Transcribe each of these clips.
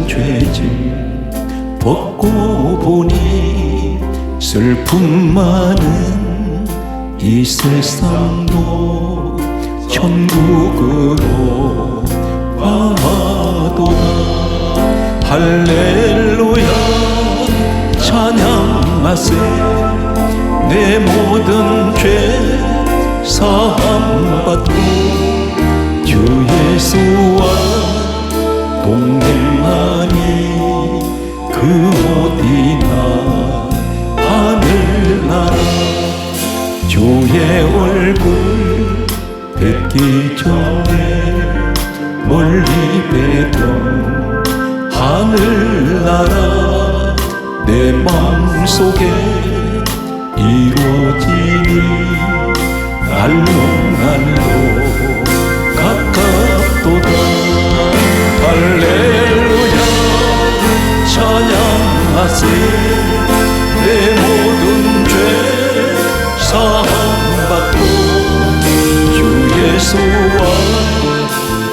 죄질 벗고 보니 슬픔 많은 이 세상도 천국으로 가도다. 할렐루야 찬양하세. 내 모든 죄 사함받고 주 예수와 동행하니 그 어디나 하늘나라. 주의 얼굴 뵙기 전에 멀리 뵈던 하늘나라 내 마음속에 이루어지니 날로 가깝도다. 할렐루야 찬양하세. 내 모든 죄 사함받고 주 예수와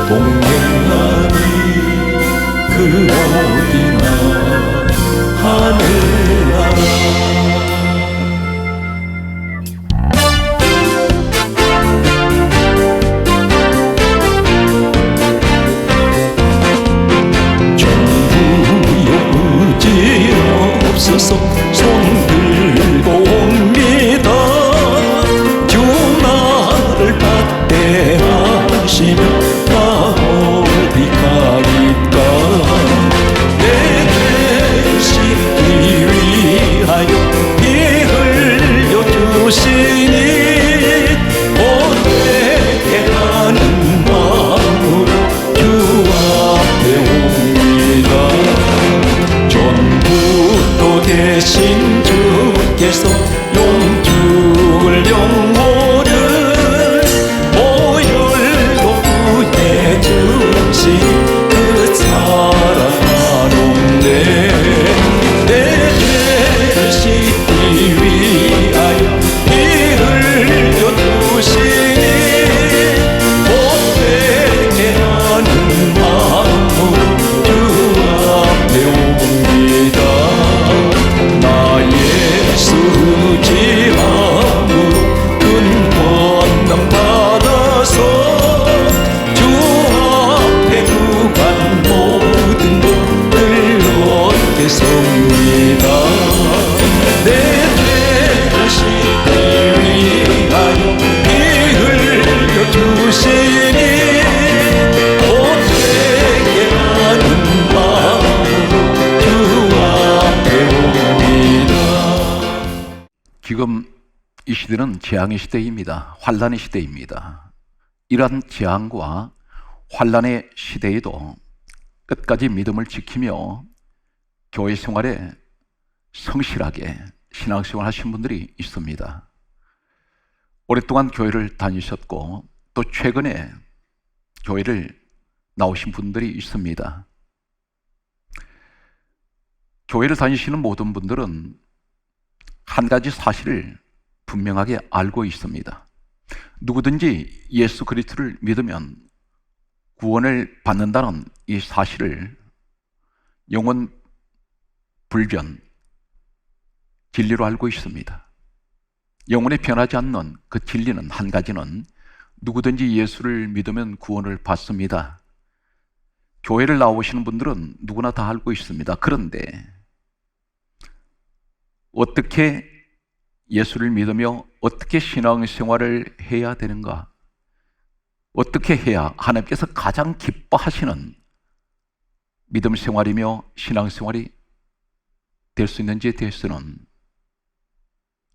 동행하니 그 어디나 하늘나라. 손 들고 옵니다. 주 나를 받대하시며 나 어디 가리까. 내 죄 씻기 위하여 피 흘려 주시니 어떻게 하는 마음으로 주 앞에 옵니다. 전부도 대신 주께서 용주를 영혼을 보혈로 구해주신 그 사랑하는데 내 죄를 씻기 위하여 피 흘려 주시니 어떻게 하는 마음으로 주 앞에 옵니다. 나 예수 지함으로 큰 권능 받아서 주 앞에 구한 모든 것을 얻겠습니다. 내 죄를 씻기 위하여 피 흘려 주시니 어떻게 하는 마음으로 주 앞에 옵니다. 지금 이 시대는 재앙의 시대입니다. 환난의 시대입니다. 이러한 재앙과 환난의 시대에도 끝까지 믿음을 지키며 교회 생활에 성실하게 신앙생활 하신 분들이 있습니다. 오랫동안 교회를 다니셨고 또 최근에 교회를 나오신 분들이 있습니다. 교회를 다니시는 모든 분들은 한 가지 사실을 분명하게 알고 있습니다. 누구든지 예수 그리스도를 믿으면 구원을 받는다는 이 사실을 영원 불변 진리로 알고 있습니다. 영원에 변하지 않는 그 진리는 한 가지는 누구든지 예수를 믿으면 구원을 받습니다. 교회를 나오시는 분들은 누구나 다 알고 있습니다. 그런데 어떻게 예수를 믿으며 어떻게 신앙생활을 해야 되는가? 어떻게 해야 하나님께서 가장 기뻐하시는 믿음 생활이며 신앙생활이 될 수 있는지에 대해서는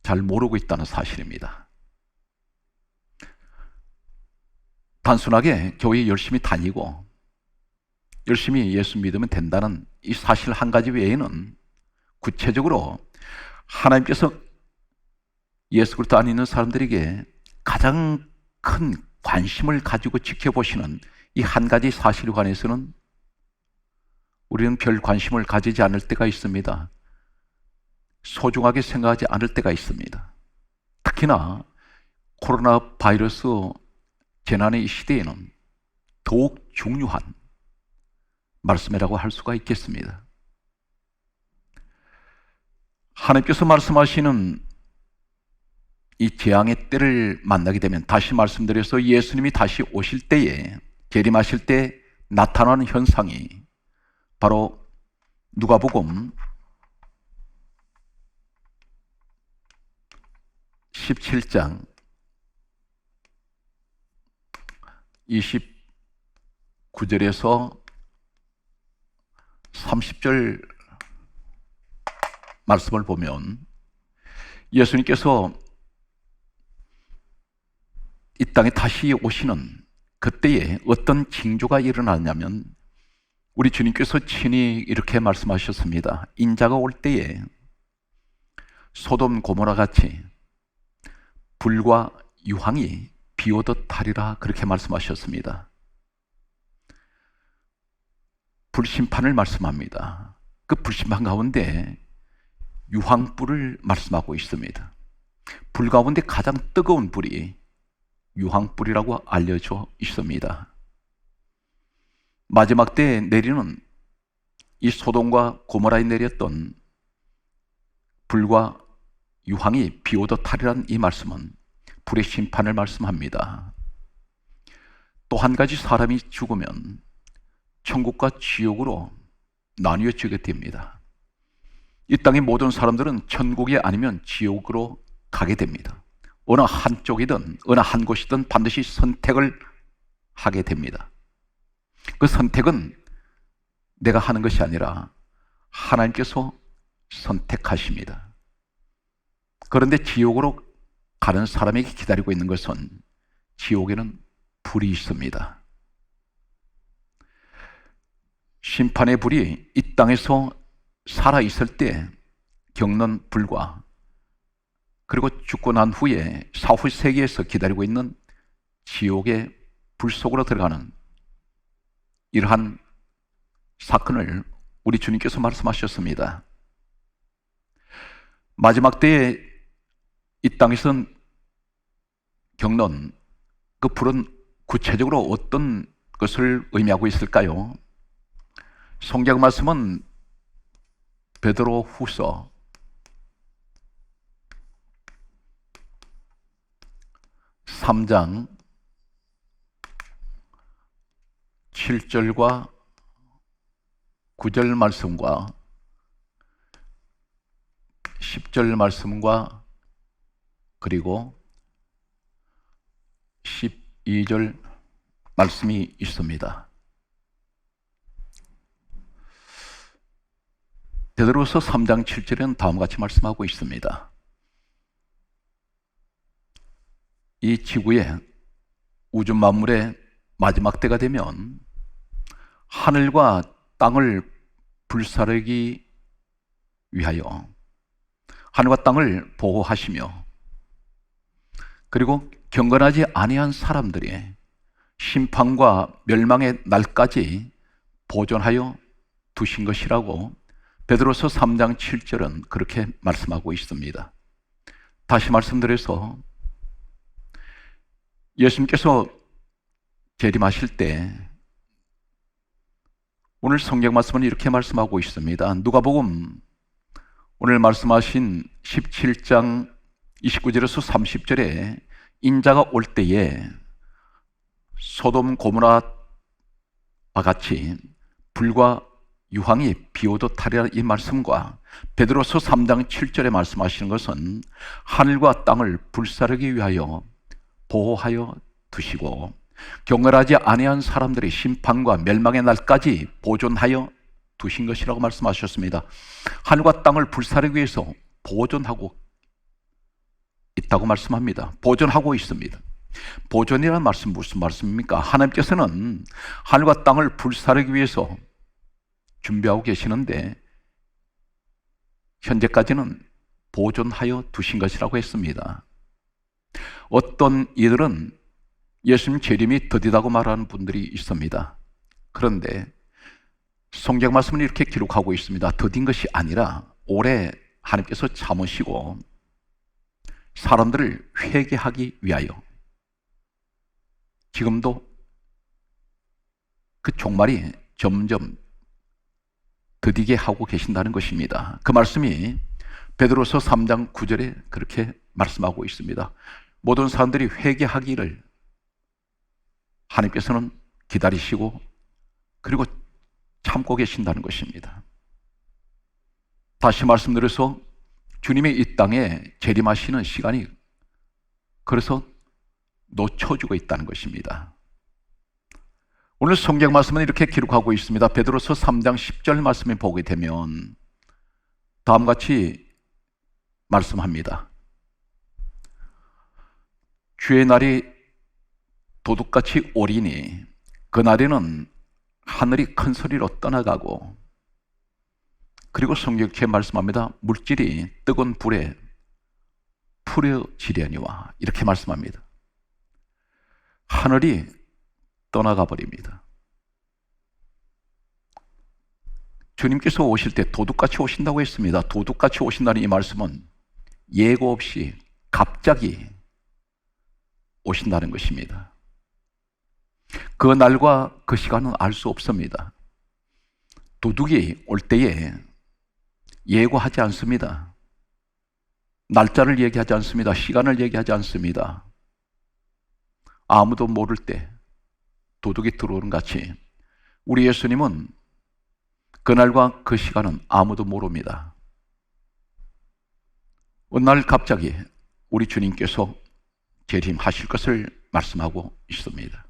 잘 모르고 있다는 사실입니다. 단순하게 교회 열심히 다니고 열심히 예수 믿으면 된다는 이 사실 한 가지 외에는 구체적으로 하나님께서 예수 그리스도 안에 있는 사람들에게 가장 큰 관심을 가지고 지켜보시는 이 한 가지 사실에 관해서는 우리는 별 관심을 가지지 않을 때가 있습니다. 소중하게 생각하지 않을 때가 있습니다. 특히나 코로나 바이러스 재난의 이 시대에는 더욱 중요한 말씀이라고 할 수가 있겠습니다. 하나님께서 말씀하시는 이 재앙의 때를 만나게 되면, 다시 말씀드려서 예수님이 다시 오실 때에, 재림하실 때 나타나는 현상이 바로 누가복음 17장 29절에서 30절 말씀을 보면, 예수님께서 이 땅에 다시 오시는 그때에 어떤 징조가 일어나냐면, 우리 주님께서 친히 이렇게 말씀하셨습니다. 인자가 올 때에 소돔 고모라 같이 불과 유황이 비오듯 하리라, 그렇게 말씀하셨습니다. 불심판을 말씀합니다. 그 불심판 가운데 유황불을 말씀하고 있습니다. 불 가운데 가장 뜨거운 불이 유황불이라고 알려져 있습니다. 마지막 때에 내리는 이 소돔과 고모라에 내렸던 불과 유황이 비오듯 하리란 이 말씀은 불의 심판을 말씀합니다. 또 한 가지, 사람이 죽으면 천국과 지옥으로 나뉘어지게 됩니다. 이 땅의 모든 사람들은 천국이 아니면 지옥으로 가게 됩니다. 어느 한쪽이든 어느 한 곳이든 반드시 선택을 하게 됩니다. 그 선택은 내가 하는 것이 아니라 하나님께서 선택하십니다. 그런데 지옥으로 가는 사람에게 기다리고 있는 것은, 지옥에는 불이 있습니다. 심판의 불이 이 땅에서 살아있을 때 겪는 불과, 그리고 죽고 난 후에 사후 세계에서 기다리고 있는 지옥의 불 속으로 들어가는 이러한 사건을 우리 주님께서 말씀하셨습니다. 마지막 때에 이 땅에서 겪는 그 불은 구체적으로 어떤 것을 의미하고 있을까요? 성경 말씀은 베드로 후서 3장 7절과 9절 말씀과 10절 말씀과 그리고 12절 말씀이 있습니다. 베드로서 3장 7절에는 다음과 같이 말씀하고 있습니다. 이 지구의 우주 만물의 마지막 때가 되면 하늘과 땅을 불사르기 위하여 하늘과 땅을 보호하시며, 그리고 경건하지 아니한 사람들이 심판과 멸망의 날까지 보존하여 두신 것이라고 베드로서 3장 7절은 그렇게 말씀하고 있습니다. 다시 말씀드려서, 예수님께서 재림하실 때 오늘 성경 말씀은 이렇게 말씀하고 있습니다. 누가복음 오늘 말씀하신 17장 29절에서 30절에 인자가 올 때에 소돔 고모라와 같이 불과 유황이 비오듯 하리라, 이 말씀과 베드로서 3장 7절에 말씀하시는 것은 하늘과 땅을 불사르기 위하여 보호하여 두시고 경건하지 아니한 사람들의 심판과 멸망의 날까지 보존하여 두신 것이라고 말씀하셨습니다. 하늘과 땅을 불사르기 위해서 보존하고 있다고 말씀합니다. 보존하고 있습니다. 보존이라는 말씀 무슨 말씀입니까? 하나님께서는 하늘과 땅을 불사르기 위해서 준비하고 계시는데 현재까지는 보존하여 두신 것이라고 했습니다. 어떤 이들은 예수님 재림이 더디다고 말하는 분들이 있습니다. 그런데 성경 말씀은 이렇게 기록하고 있습니다. 더딘 것이 아니라 오래 하나님께서 참으시고 사람들을 회개하기 위하여 지금도 그 종말이 점점 더디게 하고 계신다는 것입니다. 그 말씀이 베드로서 3장 9절에 그렇게 말씀하고 있습니다. 모든 사람들이 회개하기를 하나님께서는 기다리시고 그리고 참고 계신다는 것입니다. 다시 말씀드려서 주님이 이 땅에 재림하시는 시간이 그래서 놓쳐지고 있다는 것입니다. 오늘 성경 말씀은 이렇게 기록하고 있습니다. 베드로서 3장 10절 말씀을 보게 되면 다음과 같이 말씀합니다. 주의 날이 도둑같이 오리니 그날에는 하늘이 큰 소리로 떠나가고, 그리고 성경에 이렇게 말씀합니다. 물질이 뜨거운 불에 풀어지려니와, 이렇게 말씀합니다. 하늘이 떠나가 버립니다. 주님께서 오실 때 도둑같이 오신다고 했습니다. 도둑같이 오신다는 이 말씀은 예고 없이 갑자기 오신다는 것입니다. 그 날과 그 시간은 알 수 없습니다. 도둑이 올 때에 예고하지 않습니다. 날짜를 얘기하지 않습니다. 시간을 얘기하지 않습니다. 아무도 모를 때 도둑이 들어오는 같이 우리 예수님은 그날과 그 시간은 아무도 모릅니다. 어느 날 갑자기 우리 주님께서 재림하실 것을 말씀하고 있습니다.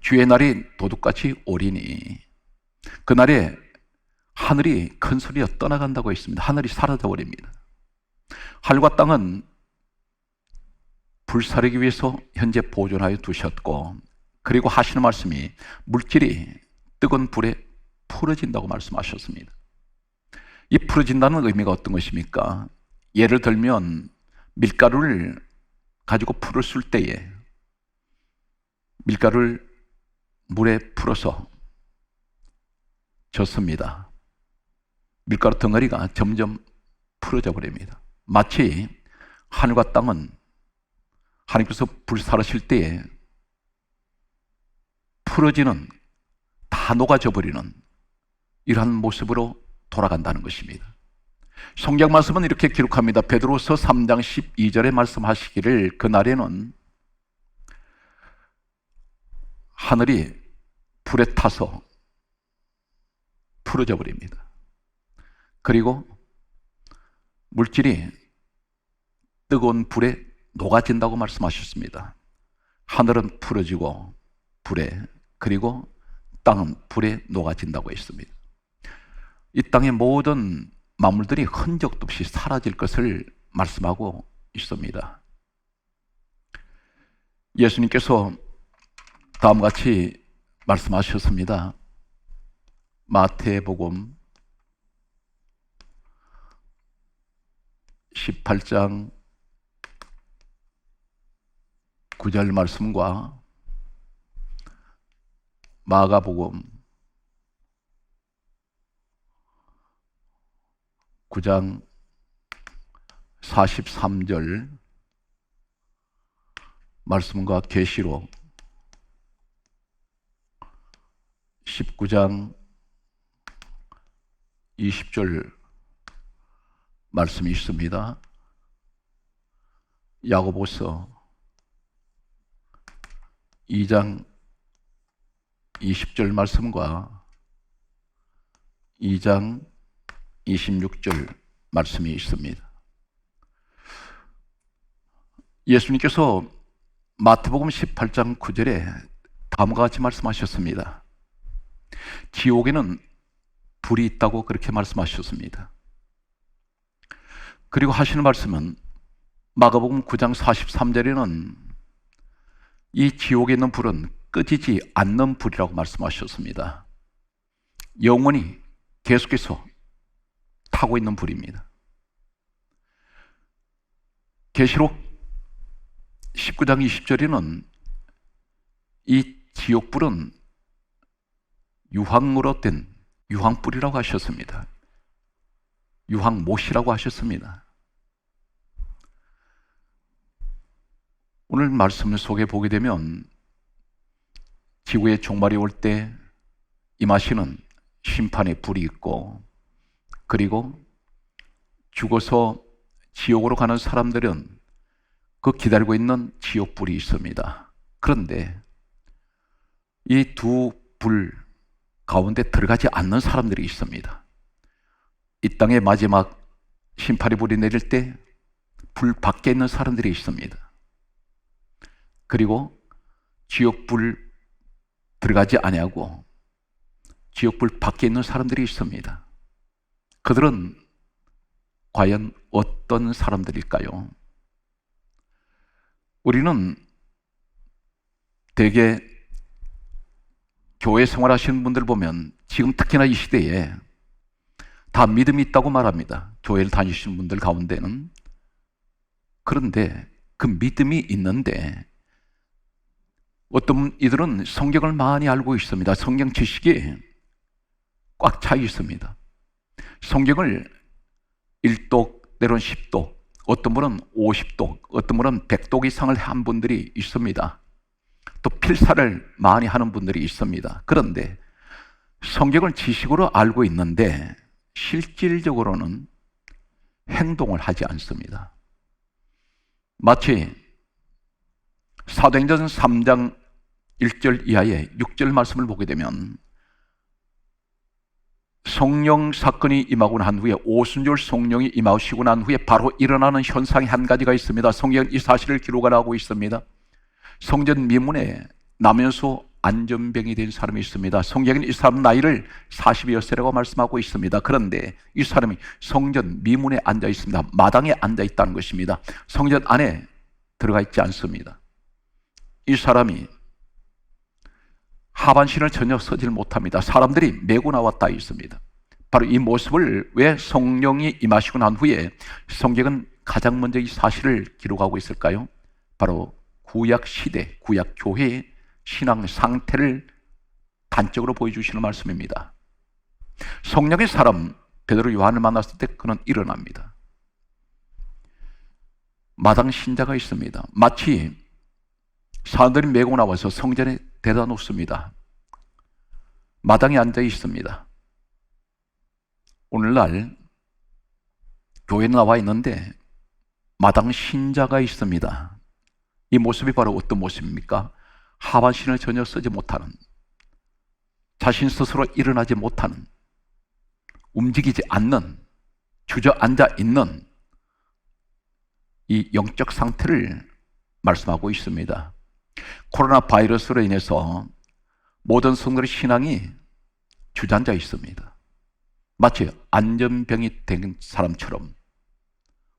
주의 날이 도둑같이 오리니 그날에 하늘이 큰 소리가 떠나간다고 했습니다. 하늘이 사라져 버립니다. 하늘과 땅은 불사르기 위해서 현재 보존하여 두셨고, 그리고 하시는 말씀이 물질이 뜨거운 불에 풀어진다고 말씀하셨습니다. 이 풀어진다는 의미가 어떤 것입니까? 예를 들면 밀가루를 가지고 풀을 쓸 때에 밀가루를 물에 풀어서 젓습니다. 밀가루 덩어리가 점점 풀어져 버립니다. 마치 하늘과 땅은 하나님께서 불사르실 때에 풀어지는, 다 녹아져 버리는 이러한 모습으로 돌아간다는 것입니다. 성경 말씀은 이렇게 기록합니다. 베드로서 3장 12절에 말씀하시기를 그날에는 하늘이 불에 타서 풀어져 버립니다. 그리고 물질이 뜨거운 불에 녹아진다고 말씀하셨습니다. 하늘은 풀어지고 불에, 그리고 땅은 불에 녹아진다고 했습니다. 이 땅의 모든 만물들이 흔적도 없이 사라질 것을 말씀하고 있습니다. 예수님께서 다음과 같이 말씀하셨습니다. 마태복음 18장 9절 말씀과 마가복음 9장 43절 말씀과 계시록 19장 20절 말씀이 있습니다. 야고보서 2장 20절 말씀과 2장 26절 말씀이 있습니다. 예수님께서 마태복음 18장 9절에 다음과 같이 말씀하셨습니다. 지옥에는 불이 있다고 그렇게 말씀하셨습니다. 그리고 하시는 말씀은 마가복음 9장 43절에는 이 지옥에 있는 불은 꺼지지 않는 불이라고 말씀하셨습니다. 영원히 계속해서 타고 있는 불입니다. 계시록 19장 20절에는 이 지옥불은 유황으로 된 유황불이라고 하셨습니다. 유황못이라고 하셨습니다. 오늘 말씀 속에 보게 되면 지구의 종말이 올 때 임하시는 심판의 불이 있고, 그리고 죽어서 지옥으로 가는 사람들은 그 기다리고 있는 지옥불이 있습니다. 그런데 이 두 불 가운데 들어가지 않는 사람들이 있습니다. 이 땅의 마지막 심판의 불이 내릴 때 불 밖에 있는 사람들이 있습니다. 그리고 지옥불 들어가지 아니하고 지옥불 밖에 있는 사람들이 있습니다. 그들은 과연 어떤 사람들일까요? 우리는 대개 교회 생활하시는 분들 보면 지금 특히나 이 시대에 다 믿음이 있다고 말합니다. 교회를 다니시는 분들 가운데는. 그런데 그 믿음이 있는데 어떤 이들은 성경을 많이 알고 있습니다. 성경 지식이 꽉 차 있습니다. 성경을 1독 때로는 10독, 어떤 분은 50독, 어떤 분은 100독 이상을 한 분들이 있습니다. 또 필사를 많이 하는 분들이 있습니다. 그런데 성경을 지식으로 알고 있는데 실질적으로는 행동을 하지 않습니다. 마치 사도행전 3장 1절 이하의 6절 말씀을 보게 되면 성령 사건이 임하고 난 후에, 오순절 성령이 임하시고 난 후에 바로 일어나는 현상이 한 가지가 있습니다. 성경은 이 사실을 기록하고 있습니다. 성전 미문에 나면서 안전병이 된 사람이 있습니다. 성경은 이 사람 나이를 40여세라고 말씀하고 있습니다. 그런데 이 사람이 성전 미문에 앉아 있습니다. 마당에 앉아 있다는 것입니다. 성전 안에 들어가 있지 않습니다. 이 사람이 하반신을 전혀 서질 못합니다. 사람들이 메고 나왔다 있습니다. 바로 이 모습을 왜 성령이 임하시고 난 후에 성경은 가장 먼저 이 사실을 기록하고 있을까요? 바로 구약 시대, 구약 교회의 신앙 상태를 단적으로 보여주시는 말씀입니다. 성령의 사람 베드로 요한을 만났을 때 그는 일어납니다. 마당 신자가 있습니다. 마치 사람들이 메고 나와서 성전에 대다 놓습니다. 마당에 앉아 있습니다. 오늘날 교회에 나와 있는데 마당 신자가 있습니다. 이 모습이 바로 어떤 모습입니까? 하반신을 전혀 쓰지 못하는, 자신 스스로 일어나지 못하는, 움직이지 않는, 주저앉아 있는 이 영적 상태를 말씀하고 있습니다. 코로나 바이러스로 인해서 모든 성도의 신앙이 주저앉아 있습니다. 마치 안전병이 된 사람처럼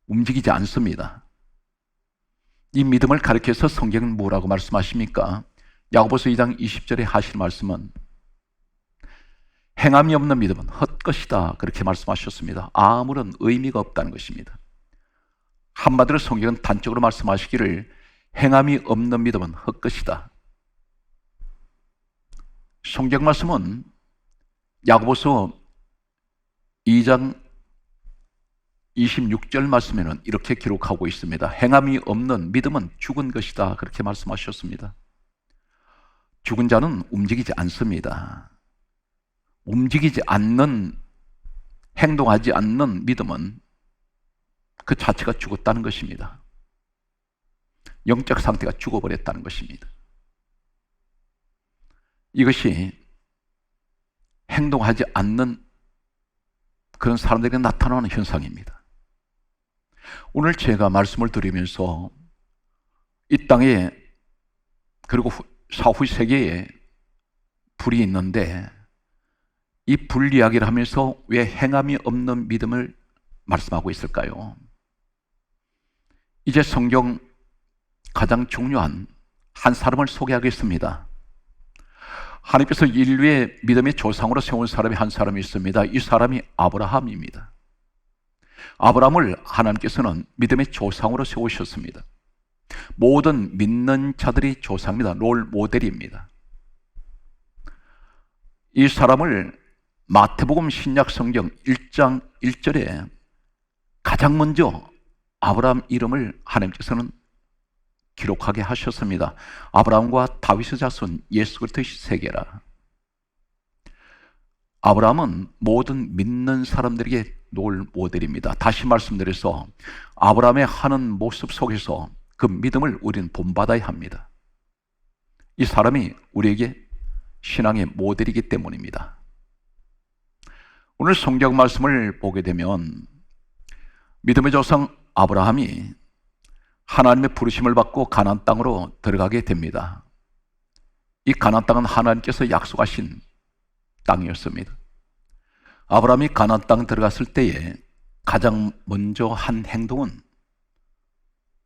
움직이지 않습니다. 이 믿음을 가리켜서 성경은 뭐라고 말씀하십니까? 야고보서 2장 20절에 하실 말씀은 행함이 없는 믿음은 헛것이다, 그렇게 말씀하셨습니다. 아무런 의미가 없다는 것입니다. 한마디로 성경은 단적으로 말씀하시기를 행함이 없는 믿음은 헛것이다. 성경 말씀은 야고보서 2장 26절 말씀에는 이렇게 기록하고 있습니다. 행함이 없는 믿음은 죽은 것이다, 그렇게 말씀하셨습니다. 죽은 자는 움직이지 않습니다. 움직이지 않는, 행동하지 않는 믿음은 그 자체가 죽었다는 것입니다. 영적 상태가 죽어버렸다는 것입니다. 이것이 행동하지 않는 그런 사람들에게 나타나는 현상입니다. 오늘 제가 말씀을 드리면서 이 땅에, 그리고 사후 세계에 불이 있는데 이 불 이야기를 하면서 왜 행함이 없는 믿음을 말씀하고 있을까요? 이제 성경 가장 중요한 한 사람을 소개하겠습니다. 하나님께서 인류의 믿음의 조상으로 세운 사람이 한 사람이 있습니다. 이 사람이 아브라함입니다. 아브라함을 하나님께서는 믿음의 조상으로 세우셨습니다. 모든 믿는 자들이 조상입니다. 롤 모델입니다. 이 사람을 마태복음 신약 성경 1장 1절에 가장 먼저 아브라함 이름을 하나님께서는 기록하게 하셨습니다. 아브라함과 다윗의 자손 예수 그리스도의 세계라. 아브라함은 모든 믿는 사람들에게 롤 모델입니다. 다시 말씀드려서 아브라함의 하는 모습 속에서 그 믿음을 우리는 본받아야 합니다. 이 사람이 우리에게 신앙의 모델이기 때문입니다. 오늘 성경 말씀을 보게 되면 믿음의 조상 아브라함이 하나님의 부르심을 받고 가나안 땅으로 들어가게 됩니다. 이 가나안 땅은 하나님께서 약속하신 땅이었습니다. 아브라함이 가나안 땅 들어갔을 때에 가장 먼저 한 행동은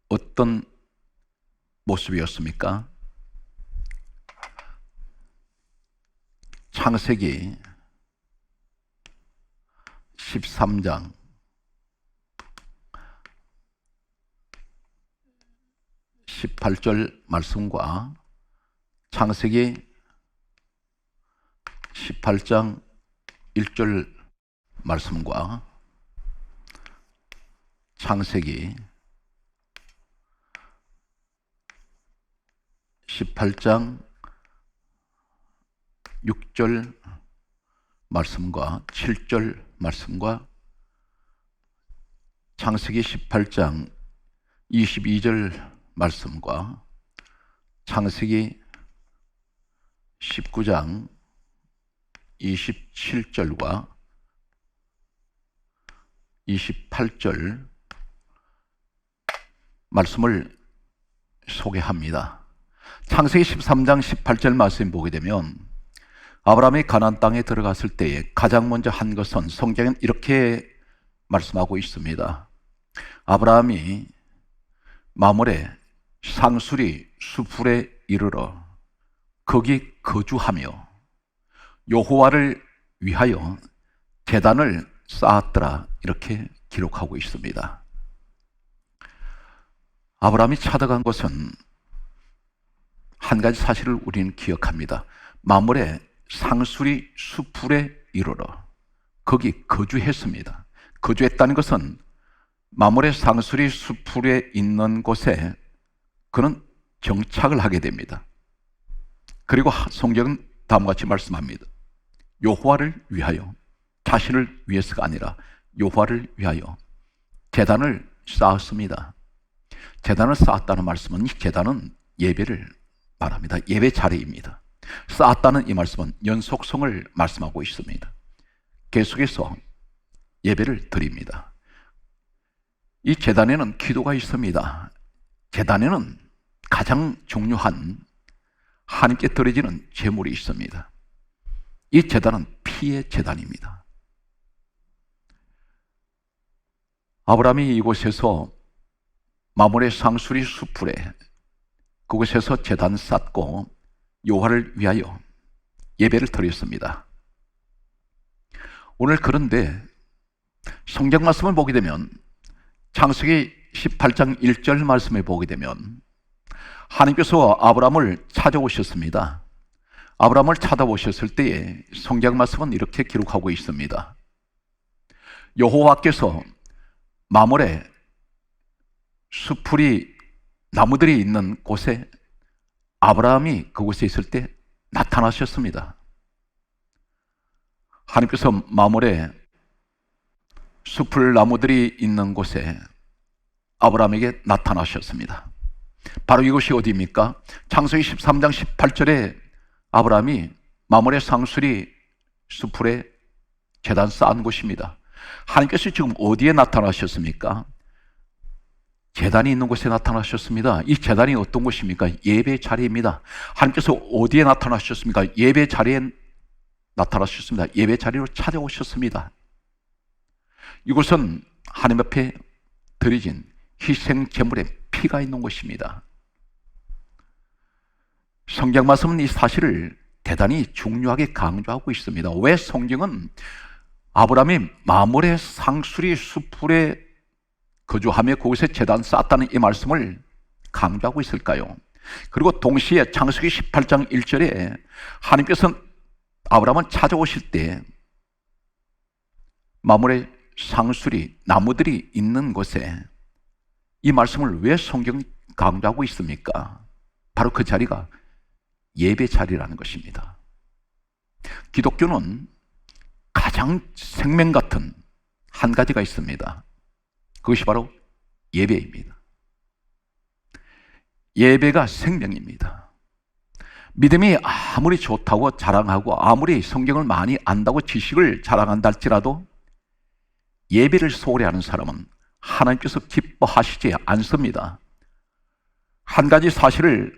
어떤 모습이었습니까? 창세기 13장 18절 말씀과 창세기 18장 1절 말씀과 창세기 18장 6절 말씀과 7절 말씀과 창세기 18장 22절 말씀과 창세기 19장 27절과 28절 말씀을 소개합니다. 창세기 13장 18절 말씀 보게 되면 아브라함이 가나안 땅에 들어갔을 때에 가장 먼저 한 것은 성경은 이렇게 말씀하고 있습니다. 아브라함이 마물에 상수리 수풀에 이르러 거기 거주하며 여호와를 위하여 제단을 쌓았더라, 이렇게 기록하고 있습니다. 아브라함이 찾아간 곳은 한 가지 사실을 우리는 기억합니다. 마물에 상수리 수풀에 이르러 거기 거주했습니다. 거주했다는 것은 마물의 상수리 수풀에 있는 곳에 그는 정착을 하게 됩니다. 그리고 성경은 다음과 같이 말씀합니다. 여호와를 위하여, 자신을 위해서가 아니라 여호와를 위하여 제단을 쌓았습니다. 제단을 쌓았다는 말씀은, 이 제단은 예배를 말합니다. 예배 자리입니다. 쌓았다는 이 말씀은 연속성을 말씀하고 있습니다. 계속해서 예배를 드립니다. 이 제단에는 기도가 있습니다. 제단에는 가장 중요한 하나님께 드려지는 제물이 있습니다. 이 제단은 피의 제단입니다. 아브라함이 이곳에서 마물의 상수리 수풀에 그곳에서 제단 쌓고 여호와를 위하여 예배를 드렸습니다. 오늘 그런데 성경 말씀을 보게 되면 창세기 18장 1절 말씀을 보게 되면 하나님께서 아브라함을 찾아오셨습니다. 아브라함을 찾아오셨을 때에 성경 말씀은 이렇게 기록하고 있습니다. 여호와께서 마물에 수풀이 나무들이 있는 곳에 아브라함이 그곳에 있을 때 나타나셨습니다. 하나님께서 마물에 수풀 나무들이 있는 곳에 아브라함에게 나타나셨습니다. 바로 이곳이 어디입니까? 창세기 13장 18절에 아브라함이 마물의 상수리 수풀에 제단 쌓은 곳입니다. 하나님께서 지금 어디에 나타나셨습니까? 제단이 있는 곳에 나타나셨습니다. 이 제단이 어떤 곳입니까? 예배 자리입니다. 하나님께서 어디에 나타나셨습니까? 예배 자리에 나타나셨습니다. 예배 자리로 찾아오셨습니다. 이곳은 하나님 앞에 드려진 희생 제물의 피가 있는 곳입니다. 성경 말씀은 이 사실을 대단히 중요하게 강조하고 있습니다. 왜 성경은 아브라함이 마물의 상수리 수풀에 거주하며 그곳에 제단 쌓았다는 이 말씀을 강조하고 있을까요? 그리고 동시에 창세기 18장 1절에 하나님께서 아브라함을 찾아오실 때 마물의 상수리 나무들이 있는 곳에 이 말씀을 왜 성경이 강조하고 있습니까? 바로 그 자리가 예배 자리라는 것입니다. 기독교는 가장 생명 같은 한 가지가 있습니다. 그것이 바로 예배입니다. 예배가 생명입니다. 믿음이 아무리 좋다고 자랑하고 아무리 성경을 많이 안다고 지식을 자랑한다 할지라도 예배를 소홀히 하는 사람은 하나님께서 기뻐하시지 않습니다. 한 가지 사실을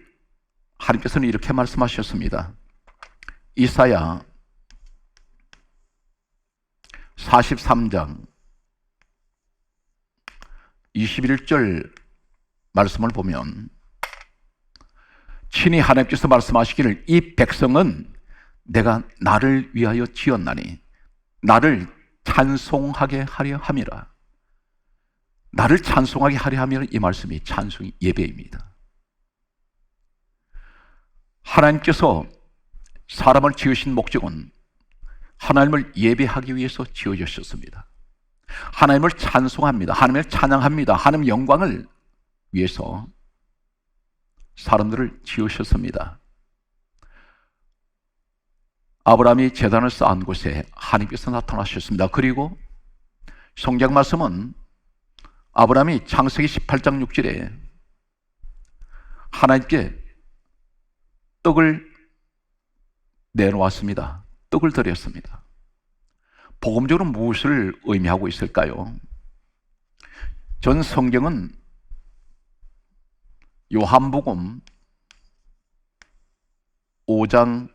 하나님께서는 이렇게 말씀하셨습니다. 이사야 43장 21절 말씀을 보면 친히 하나님께서 말씀하시기를 이 백성은 내가 나를 위하여 지었나니 나를 찬송하게 하려 함이라. 나를 찬송하게 하려 하면 이 말씀이 찬송이 예배입니다. 하나님께서 사람을 지으신 목적은 하나님을 예배하기 위해서 지어주셨습니다. 하나님을 찬송합니다. 하나님을 찬양합니다. 하나님 영광을 위해서 사람들을 지으셨습니다. 아브라함이 제단을 쌓은 곳에 하나님께서 나타나셨습니다. 그리고 성경 말씀은 아브라함이 창세기 18장 6절에 하나님께 떡을 내놓았습니다. 떡을 드렸습니다. 복음적으로 무엇을 의미하고 있을까요? 전 성경은 요한복음 5장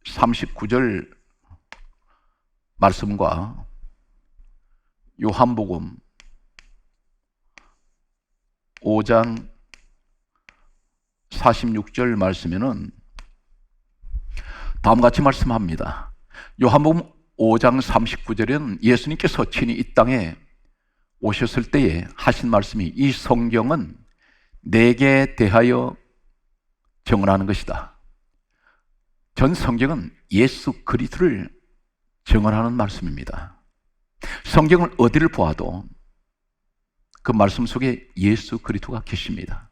39절 말씀과 요한복음 5장 46절 말씀에는 다음같이 말씀합니다. 요한복음 5장 39절에는 예수님께서 친히 이 땅에 오셨을 때에 하신 말씀이 이 성경은 내게 대하여 증언하는 것이다. 전 성경은 예수 그리스도를 증언하는 말씀입니다. 성경을 어디를 보아도 그 말씀 속에 예수 그리스도가 계십니다.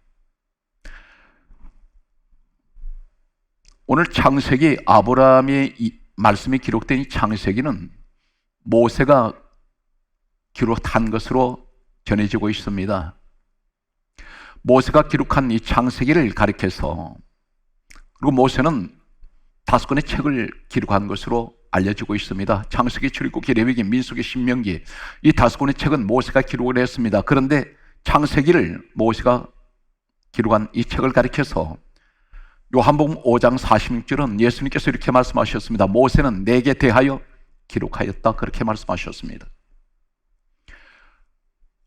오늘 창세기 아브라함의 이 말씀이 기록된 이 창세기는 모세가 기록한 것으로 전해지고 있습니다. 모세가 기록한 이 창세기를 가리켜서 그리고 모세는 5권의 책을 기록한 것으로 알려지고 있습니다. 창세기, 출애굽기, 레위기, 민수기, 신명기 이 5권의 책은 모세가 기록을 했습니다. 그런데 창세기를 모세가 기록한 이 책을 가리켜서 요한복음 5장 46절은 예수님께서 이렇게 말씀하셨습니다. 모세는 내게 대하여 기록하였다. 그렇게 말씀하셨습니다.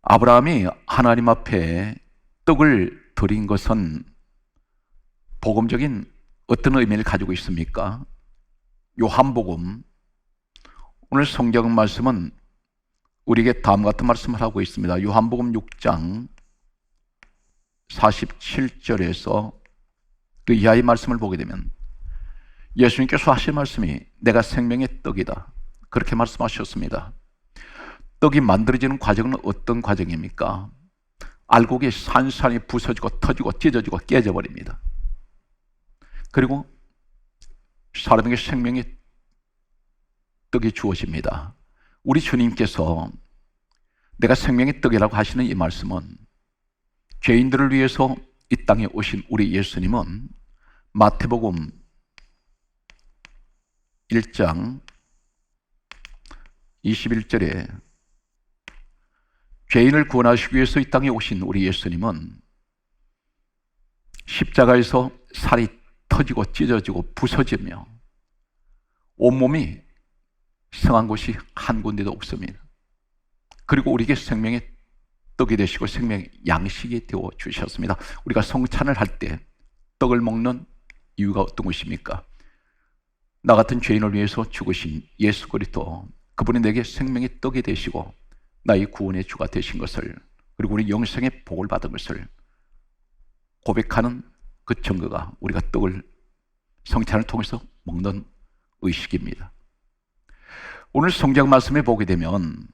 아브라함이 하나님 앞에 떡을 드린 것은 복음적인 어떤 의미를 가지고 있습니까? 요한복음 오늘 성경 말씀은 우리에게 다음 같은 말씀을 하고 있습니다. 요한복음 6장 47절에서 그 이하의 말씀을 보게 되면 예수님께서 하신 말씀이 내가 생명의 떡이다. 그렇게 말씀하셨습니다. 떡이 만들어지는 과정은 어떤 과정입니까? 알곡이 산산이 부서지고 터지고 찢어지고 깨져버립니다. 그리고 사람에게 생명의 떡이 주어집니다. 우리 주님께서 내가 생명의 떡이라고 하시는 이 말씀은 죄인들을 위해서 이 땅에 오신 우리 예수님은 마태복음 1장 21절에 죄인을 구원하시기 위해서 이 땅에 오신 우리 예수님은 십자가에서 살이 터지고 찢어지고 부서지며 온몸이 성한 곳이 한 군데도 없습니다. 그리고 우리에게 생명의 떡이 되시고 생명의 양식이 되어 주셨습니다. 우리가 성찬을 할 때 떡을 먹는 이유가 어떤 것입니까? 나 같은 죄인을 위해서 죽으신 예수 그리스도, 그분이 내게 생명의 떡이 되시고 나의 구원의 주가 되신 것을, 그리고 우리 영생의 복을 받은 것을 고백하는 그 증거가 우리가 떡을 성찬을 통해서 먹는 의식입니다. 오늘 성경 말씀에 보게 되면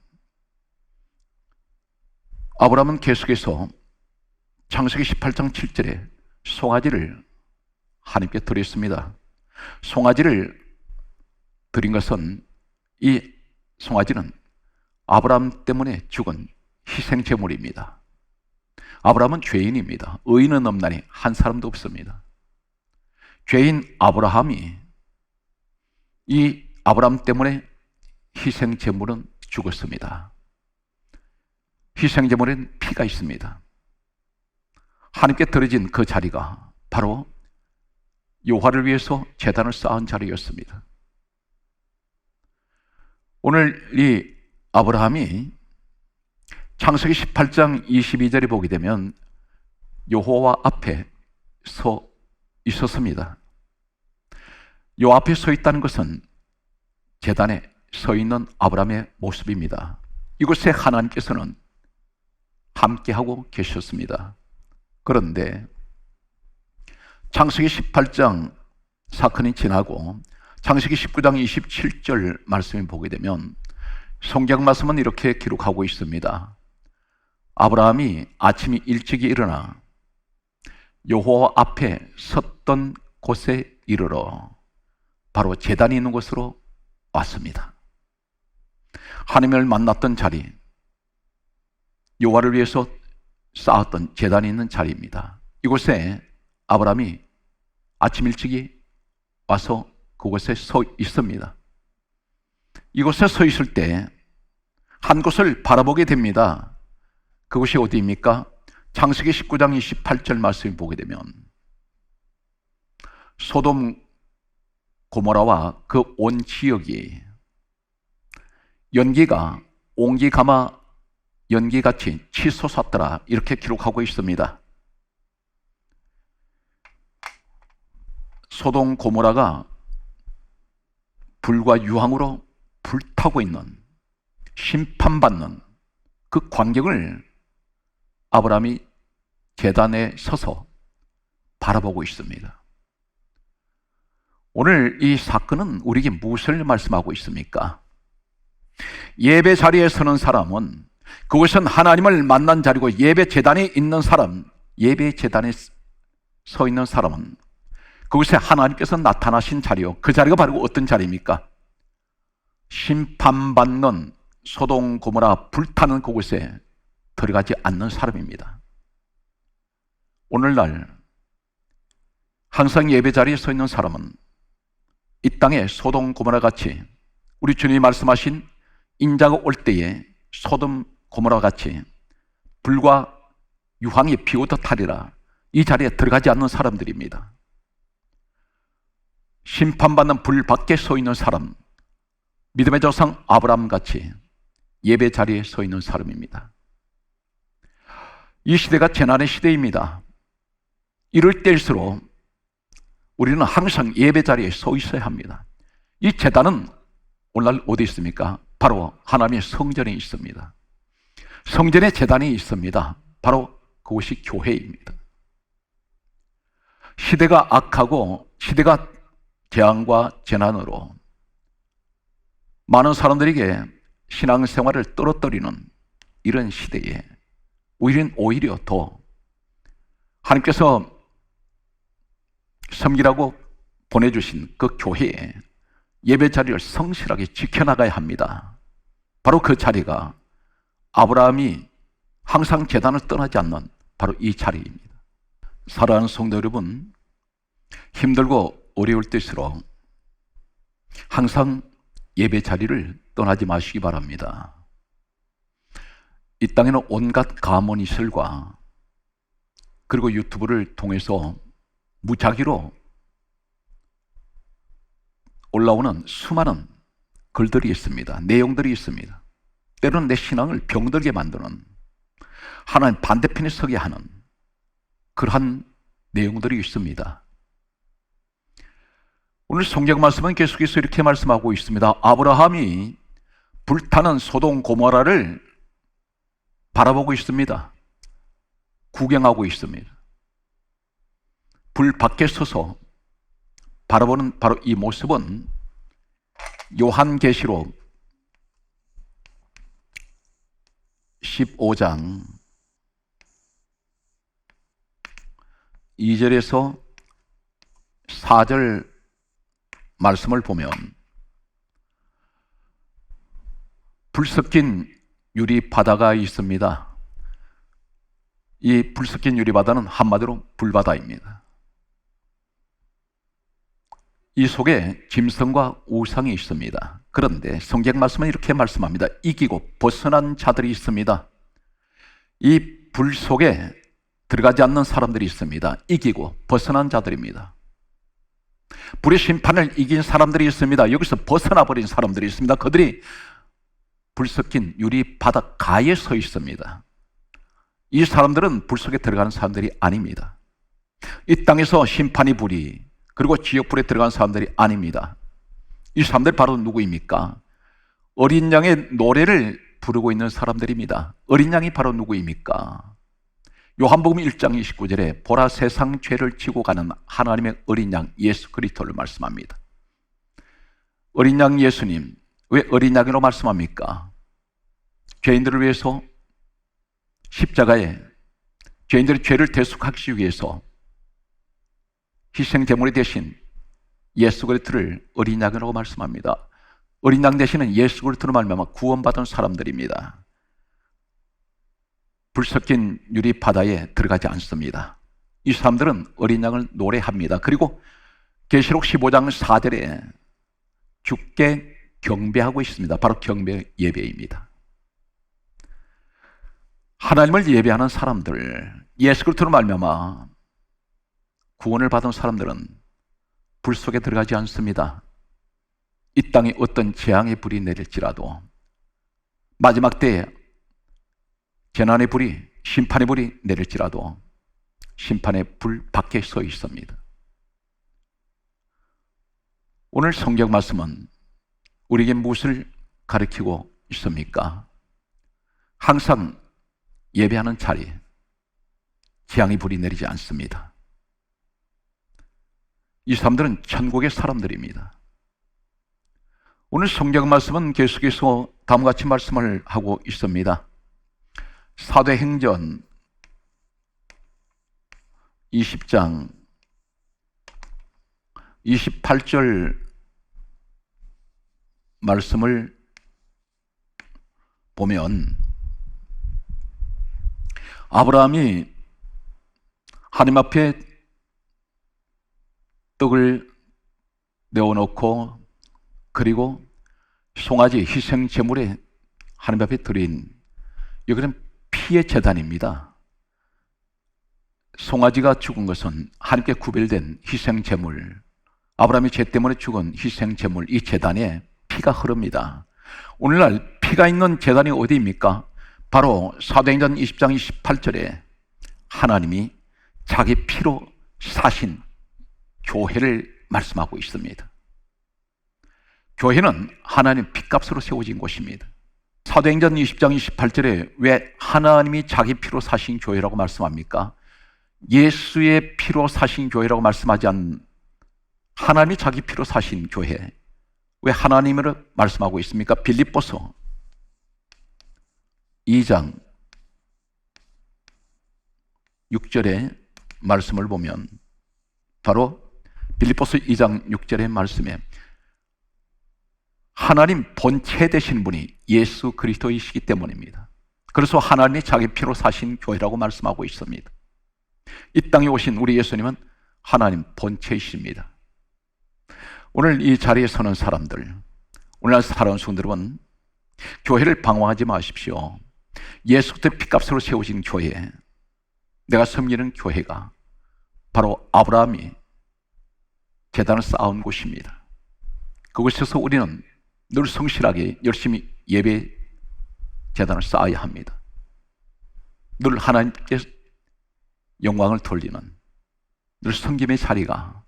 아브라함은 계속해서 창세기 18장 7절에 송아지를 하나님께 드렸습니다. 송아지를 드린 것은 이 송아지는 아브라함 때문에 죽은 희생제물입니다. 아브라함은 죄인입니다. 의인은 없나니 한 사람도 없습니다. 죄인 아브라함이 이 아브라함 때문에 희생제물은 죽었습니다. 희생제물엔 피가 있습니다. 하나님께 드려진 그 자리가 바로 여호와를 위해서 제단을 쌓은 자리였습니다. 오늘 이 아브라함이 창세기 18장 22절에 보게 되면 여호와 앞에 서 있었습니다. 요 앞에 서 있다는 것은 제단에 서 있는 아브라함의 모습입니다. 이곳에 하나님께서는 함께하고 계셨습니다. 그런데 창세기 18장 사건이 지나고 창세기 19장 27절 말씀을 보게 되면 성경 말씀은 이렇게 기록하고 있습니다. 아브라함이 아침이 일찍이 일어나 여호와 앞에 섰던 곳에 이르러 바로 제단이 있는 곳으로 왔습니다. 하나님을 만났던 자리, 여호와를 위해서 쌓았던 제단이 있는 자리입니다. 이곳에 아브라함이 아침 일찍이 와서 그곳에 서 있습니다. 이곳에 서 있을 때 한 곳을 바라보게 됩니다. 그곳이 어디입니까? 창세기 19장 28절 말씀을 보게 되면 소돔 고모라와 그 온 지역이 연기가 옹기 가마 연기같이 치솟았더라, 이렇게 기록하고 있습니다. 소돔 고모라가 불과 유황으로 불타고 있는, 심판받는 그 광경을 아브라함이 제단에 서서 바라보고 있습니다. 오늘 이 사건은 우리에게 무엇을 말씀하고 있습니까? 예배 자리에 서는 사람은, 그것은 하나님을 만난 자리고, 예배 제단에 있는 사람, 예배 제단에 서 있는 사람은 그곳에 하나님께서 나타나신 자리요, 그 자리가 바로 어떤 자리입니까? 심판받는 소돔 고모라 불타는 그곳에 들어가지 않는 사람입니다. 오늘날 항상 예배 자리에 서 있는 사람은 이 땅에 소돔 고모라 같이, 우리 주님이 말씀하신 인자가 올 때에 소돔 고모라 같이 불과 유황이 피우듯 하리라, 이 자리에 들어가지 않는 사람들입니다. 심판받는 불 밖에 서 있는 사람, 믿음의 조상 아브라함 같이 예배 자리에 서 있는 사람입니다. 이 시대가 재난의 시대입니다. 이럴 때일수록 우리는 항상 예배 자리에 서 있어야 합니다. 이 제단은 오늘날 어디 있습니까? 바로 하나님의 성전에 있습니다. 성전에 제단이 있습니다. 바로 그곳이 교회입니다. 시대가 악하고 시대가 재앙과 재난으로 많은 사람들에게 신앙생활을 떨어뜨리는 이런 시대에 우리는 오히려 더 하나님께서 섬기라고 보내주신 그 교회에 예배 자리를 성실하게 지켜나가야 합니다. 바로 그 자리가 아브라함이 항상 제단을 떠나지 않는 바로 이 자리입니다. 사랑하는 성도 여러분, 힘들고 어려울 때일수록 항상 예배 자리를 떠나지 마시기 바랍니다. 이 땅에는 온갖 가문이슬과 그리고 유튜브를 통해서 무작위로 올라오는 수많은 글들이 있습니다. 내용들이 있습니다. 때로는 내 신앙을 병들게 만드는, 하나님 반대편에 서게 하는 그러한 내용들이 있습니다. 오늘 성경 말씀은 계속해서 이렇게 말씀하고 있습니다. 아브라함이 불타는 소돔 고모라를 바라보고 있습니다. 구경하고 있습니다. 불 밖에 서서 바라보는 바로 이 모습은 요한계시록 15장 2절에서 4절 말씀을 보면 불 섞인 유리 바다가 있습니다. 이 불 섞인 유리 바다는 한마디로 불바다입니다. 이 속에 짐승과 우상이 있습니다. 그런데 성경 말씀은 이렇게 말씀합니다. 이기고 벗어난 자들이 있습니다. 이 불 속에 들어가지 않는 사람들이 있습니다. 이기고 벗어난 자들입니다. 불의 심판을 이긴 사람들이 있습니다. 여기서 벗어나 버린 사람들이 있습니다. 그들이 불 섞인 유리 바닷가에 서 있습니다. 이 사람들은 불 속에 들어가는 사람들이 아닙니다. 이 땅에서 심판이 불이 그리고 지옥불에 들어간 사람들이 아닙니다. 이 사람들 바로 누구입니까? 어린 양의 노래를 부르고 있는 사람들입니다. 어린 양이 바로 누구입니까? 요한복음 1장 29절에 보라 세상 죄를 지고 가는 하나님의 어린 양 예수 그리스도를 말씀합니다. 어린 양 예수님, 왜 어린 양으로 말씀합니까? 죄인들을 위해서 십자가에 죄인들의 죄를 대속하기 위해서 희생 제물이 되신 예수 그리스도를 어린 양이라고 말씀합니다. 어린 양 대신은 예수 그리스도로 말미암아 구원받은 사람들입니다. 불 섞인 유리 바다에 들어가지 않습니다. 이 사람들은 어린 양을 노래합니다. 그리고 계시록 15장 4절에 주께 경배하고 있습니다. 바로 경배 예배입니다. 하나님을 예배하는 사람들, 예수 그리스도로 말미암아 구원을 받은 사람들은 불 속에 들어가지 않습니다. 이 땅에 어떤 재앙의 불이 내릴지라도 마지막 때에 재난의 불이, 심판의 불이 내릴지라도 심판의 불 밖에 서 있습니다. 오늘 성경 말씀은 우리에게 무엇을 가르치고 있습니까? 항상 예배하는 자리, 재앙의 불이 내리지 않습니다. 이 사람들은 천국의 사람들입니다. 오늘 성경 말씀은 계속해서 다음과 같이 말씀을 하고 있습니다. 사도행전 20장 28절 말씀을 보면 아브라함이 하나님 앞에 떡을 내어놓고 그리고 송아지 희생 제물에 하나님 앞에 드린 이것은 피의 제단입니다. 송아지가 죽은 것은 하나님께 구별된 희생 제물, 아브라함이 죄 때문에 죽은 희생 제물, 이 제단에 피가 흐릅니다. 오늘날 피가 있는 제단이 어디입니까? 바로 사도행전 20장 28절에 하나님이 자기 피로 사신 교회를 말씀하고 있습니다. 교회는 하나님 피값으로 세워진 곳입니다. 사도행전 20장 28절에 왜 하나님이 자기 피로 사신 교회라고 말씀합니까? 예수의 피로 사신 교회라고 말씀하지 않는 하나님이 자기 피로 사신 교회, 왜 하나님으로 말씀하고 있습니까? 빌립보서 2장 6절의 말씀을 보면 바로 빌립보서 2장 6절의 말씀에 하나님 본체 되신 분이 예수 그리스도이시기 때문입니다. 그래서 하나님이 자기 피로 사신 교회라고 말씀하고 있습니다. 이 땅에 오신 우리 예수님은 하나님 본체이십니다. 오늘 이 자리에 서는 사람들, 오늘날 살아온 성도들은 교회를 방황하지 마십시오. 예수 그리스도의 피값으로 세워진 교회, 내가 섬기는 교회가 바로 아브라함이 제단을 쌓은 곳입니다. 그곳에서 우리는 늘 성실하게 열심히 예배 제단을 쌓아야 합니다. 늘 하나님께 영광을 돌리는 늘 섬김의 자리가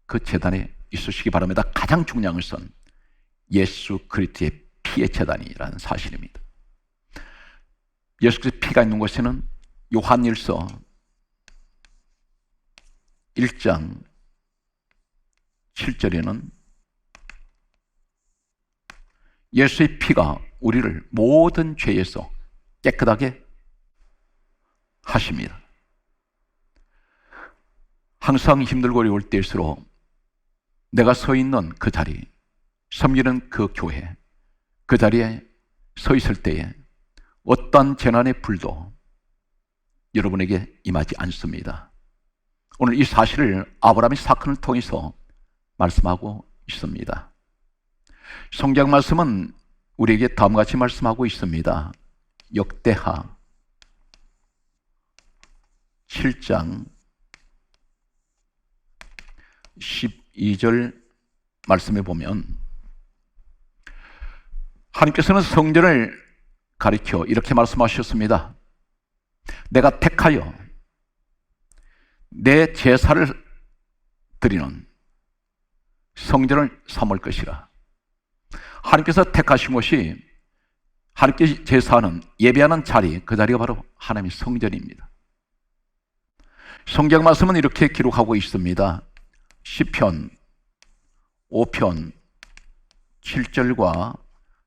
그 제단에 있으시기 바랍니다. 가장 중요한 것은 예수 그리스도의 피의 제단이라는 사실입니다. 예수 그리스도의 피가 있는 곳에는 요한일서 1장 7절에는 예수의 피가 우리를 모든 죄에서 깨끗하게 하십니다. 항상 힘들고 어려울 때일수록 내가 서 있는 그 자리, 섬기는 그 교회, 그 자리에 서 있을 때에 어떠한 재난의 불도 여러분에게 임하지 않습니다. 오늘 이 사실을 아브라함의 사건을 통해서 말씀하고 있습니다. 성경 말씀은 우리에게 다음과 같이 말씀하고 있습니다. 역대하 7장 12절 말씀에 보면 하나님께서는 성전을 가리켜 이렇게 말씀하셨습니다. 내가 택하여 내 제사를 드리는 성전을 삼을 것이라. 하나님께서 택하신 것이 하나님께 제사하는 예배하는 자리, 그 자리가 바로 하나님의 성전입니다. 성경 말씀은 이렇게 기록하고 있습니다. 시편 5편 7절과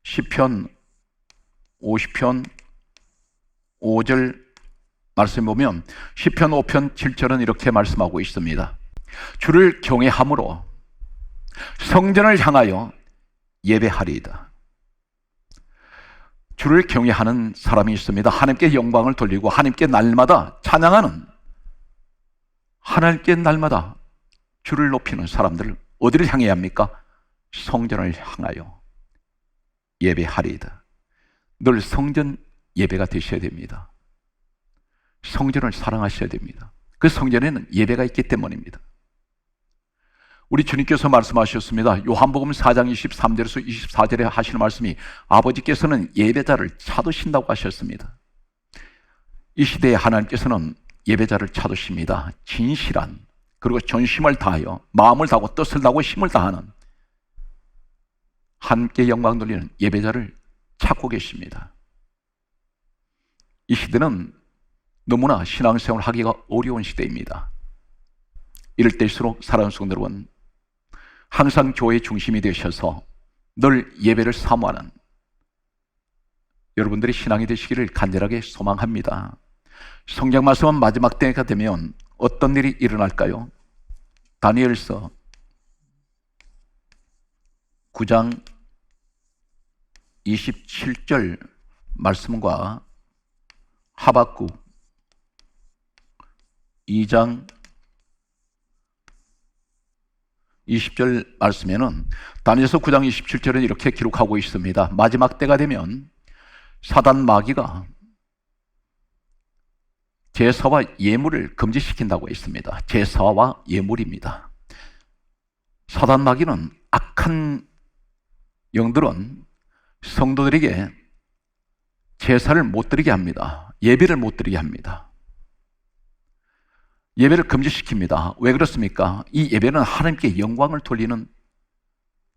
시편 50편 5절 말씀 보면 시편 5편 7절은 이렇게 말씀하고 있습니다. 주를 경외함으로 성전을 향하여 예배하리이다. 주를 경외하는 사람이 있습니다. 하나님께 영광을 돌리고 하나님께 날마다 찬양하는, 하나님께 날마다 주를 높이는 사람들을 어디를 향해야 합니까? 성전을 향하여 예배하리이다. 늘 성전 예배가 되셔야 됩니다. 성전을 사랑하셔야 됩니다. 그 성전에는 예배가 있기 때문입니다. 우리 주님께서 말씀하셨습니다. 요한복음 4장 23절에서 24절에 하시는 말씀이 아버지께서는 예배자를 찾으신다고 하셨습니다. 이 시대에 하나님께서는 예배자를 찾으십니다. 진실한, 그리고 전심을 다하여 마음을 다하고 뜻을 다하고 힘을 다하는 하나님께 영광 돌리는 예배자를 찾고 계십니다. 이 시대는 너무나 신앙생활을 하기가 어려운 시대입니다. 이럴 때일수록 사랑하는 성도 여러분, 항상 교회의 중심이 되셔서 늘 예배를 사모하는 여러분들의 신앙이 되시기를 간절하게 소망합니다. 성경 말씀은 마지막 때가 되면 어떤 일이 일어날까요? 다니엘서 9장 27절 말씀과 하박국 2장 20절 말씀에는 다니엘서 9장 27절은 이렇게 기록하고 있습니다. 마지막 때가 되면 사단 마귀가 제사와 예물을 금지시킨다고 했습니다. 제사와 예물입니다. 사단 마귀는 악한 영들은 성도들에게 제사를 못 드리게 합니다. 예배를 못 드리게 합니다. 예배를 금지시킵니다. 왜 그렇습니까? 이 예배는 하나님께 영광을 돌리는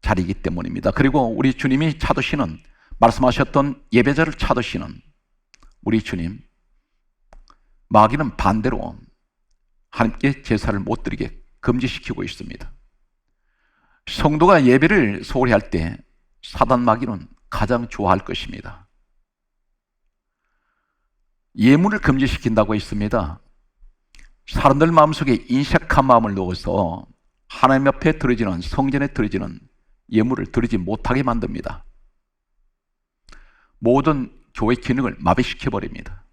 자리이기 때문입니다. 그리고 우리 주님이 찾으시는, 말씀하셨던 예배자를 찾으시는 우리 주님, 마귀는 반대로 하나님께 제사를 못 드리게 금지시키고 있습니다. 성도가 예배를 소홀히 할 때 사단 마귀는 가장 좋아할 것입니다. 예물을 금지시킨다고 했습니다. 사람들 마음속에 인색한 마음을 넣어서 하나님 옆에 드려지는, 성전에 드려지는 예물을 드리지 못하게 만듭니다. 모든 교회 기능을 마비시켜버립니다.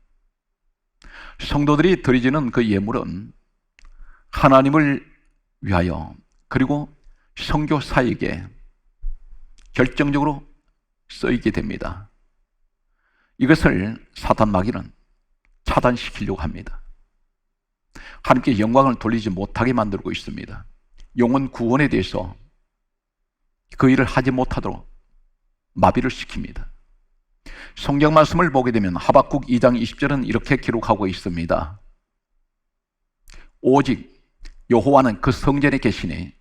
성도들이 드리지는 그 예물은 하나님을 위하여, 그리고 선교사에게 결정적으로 쓰이게 됩니다. 이것을 사단 마귀는 차단시키려고 합니다. 하나님께 영광을 돌리지 못하게 만들고 있습니다. 영혼 구원에 대해서 그 일을 하지 못하도록 마비를 시킵니다. 성경 말씀을 보게 되면 하박국 2장 20절은 이렇게 기록하고 있습니다. 오직 여호와는 그 성전에 계시니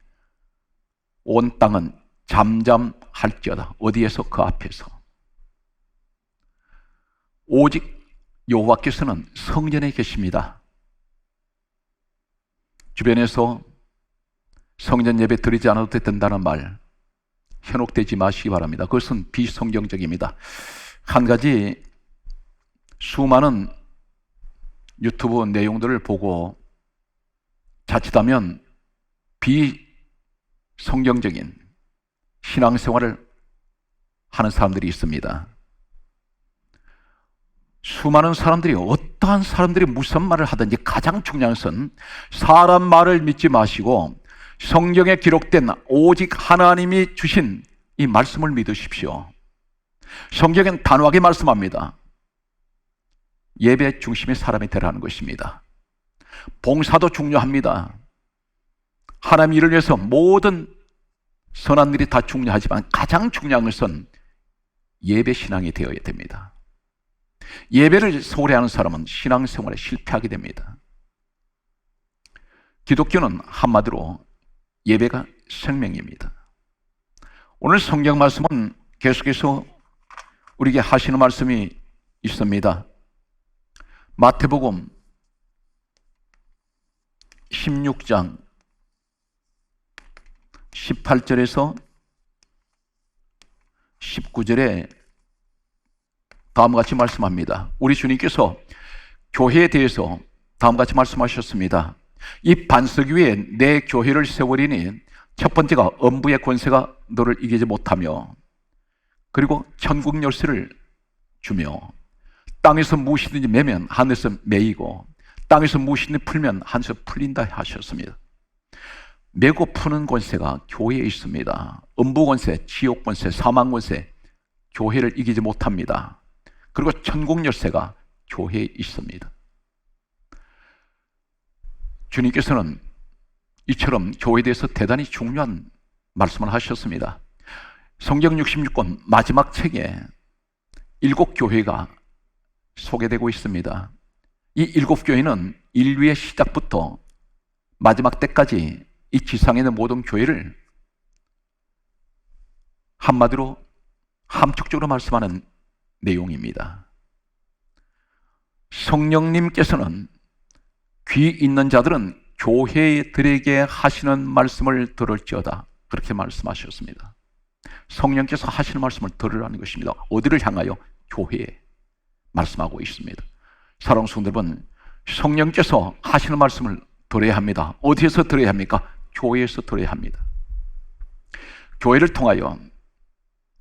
온 땅은 잠잠할지어다. 어디에서? 그 앞에서. 오직 여호와께서는 성전에 계십니다. 주변에서 성전 예배 드리지 않아도 된다는 말 현혹되지 마시기 바랍니다. 그것은 비성경적입니다. 한 가지, 수많은 유튜브 내용들을 보고 자칫하면 비성경적인 신앙생활을 하는 사람들이 있습니다. 수많은 사람들이 어떠한 사람들이 무슨 말을 하든지 가장 중요한 것은 사람 말을 믿지 마시고 성경에 기록된 오직 하나님이 주신 이 말씀을 믿으십시오. 성경은 단호하게 말씀합니다. 예배 중심의 사람이 되라는 것입니다. 봉사도 중요합니다. 하나님 일을 위해서 모든 선한 일이 다 중요하지만 가장 중요한 것은 예배 신앙이 되어야 됩니다. 예배를 소홀히 하는 사람은 신앙생활에 실패하게 됩니다. 기독교는 한마디로 예배가 생명입니다. 오늘 성경 말씀은 계속해서 우리에게 하시는 말씀이 있습니다. 마태복음 16장 18절에서 19절에 다음과 같이 말씀합니다. 우리 주님께서 교회에 대해서 다음과 같이 말씀하셨습니다. 이 반석 위에 내 교회를 세우리니 첫 번째가 엄부의 권세가 너를 이기지 못하며, 그리고 천국 열쇠를 주며, 땅에서 무엇이든지 매면 하늘에서 매이고 땅에서 무엇이든지 풀면 하늘에서 풀린다 하셨습니다. 매고 푸는 권세가 교회에 있습니다. 음부 권세, 지옥 권세, 사망 권세, 교회를 이기지 못합니다. 그리고 천국 열쇠가 교회에 있습니다. 주님께서는 이처럼 교회에 대해서 대단히 중요한 말씀을 하셨습니다. 성경 66권 마지막 책에 7교회가 소개되고 있습니다. 이 7교회는 인류의 시작부터 마지막 때까지 이 지상에 있는 모든 교회를 한마디로 함축적으로 말씀하는 내용입니다. 성령님께서는 귀 있는 자들은 교회들에게 하시는 말씀을 들을지어다, 그렇게 말씀하셨습니다. 성령께서 하시는 말씀을 들으라는 것입니다. 어디를 향하여? 교회에 말씀하고 있습니다. 사랑하는 성도 여러분, 성령께서 하시는 말씀을 들어야 합니다. 어디에서 들어야 합니까? 교회에서 들어야 합니다. 교회를 통하여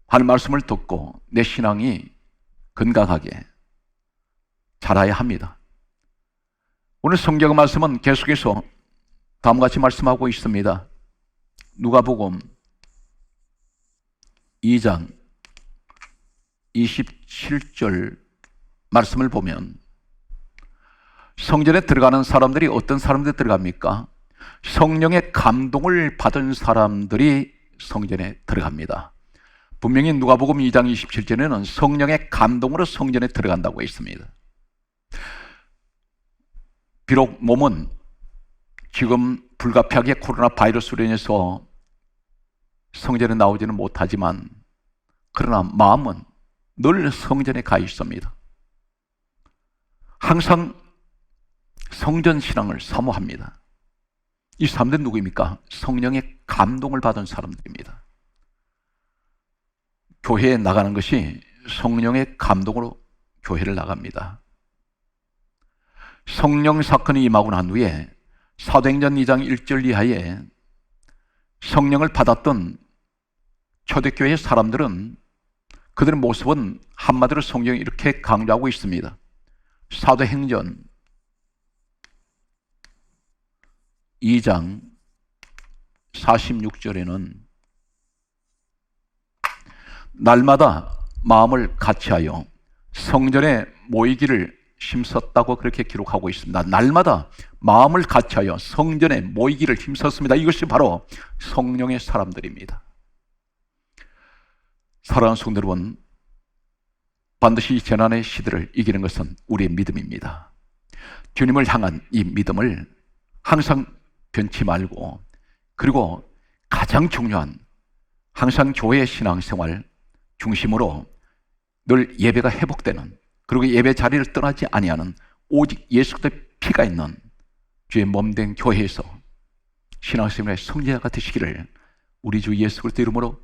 하는 말씀을 듣고 내 신앙이 건강하게 자라야 합니다. 오늘 성경 말씀은 계속해서 다음과 같이 말씀하고 있습니다. 누가복음 2장 27절 말씀을 보면 성전에 들어가는 사람들이 어떤 사람들이 들어갑니까? 성령의 감동을 받은 사람들이 성전에 들어갑니다. 분명히 누가복음 2장 27절에는 성령의 감동으로 성전에 들어간다고 했습니다. 비록 몸은 지금 불가피하게 코로나 바이러스로 인해서 성전에 나오지는 못하지만, 그러나 마음은 늘 성전에 가 있습니다. 항상 성전 신앙을 사모합니다. 이 사람들은 누구입니까? 성령의 감동을 받은 사람들입니다. 교회에 나가는 것이 성령의 감동으로 교회를 나갑니다. 성령 사건이 임하고 난 후에 사도행전 2장 1절 이하에 성령을 받았던 초대교회의 사람들은, 그들의 모습은 한마디로 성경이 이렇게 강조하고 있습니다. 사도행전 2장 46절에는 날마다 마음을 같이하여 성전에 모이기를 힘썼다고 그렇게 기록하고 있습니다. 날마다 마음을 같이하여 성전에 모이기를 힘썼습니다. 이것이 바로 성령의 사람들입니다. 사랑하는 성도 여러분, 반드시 재난의 시대를 이기는 것은 우리의 믿음입니다. 주님을 향한 이 믿음을 항상 변치 말고, 그리고 가장 중요한 항상 교회의 신앙생활 중심으로 늘 예배가 회복되는, 그리고 예배 자리를 떠나지 아니하는 오직 예수 그리스도의 피가 있는 주의 몸된 교회에서 신앙생활의 성지자가 되시기를 우리 주 예수 그리스도 이름으로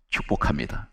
축복합니다.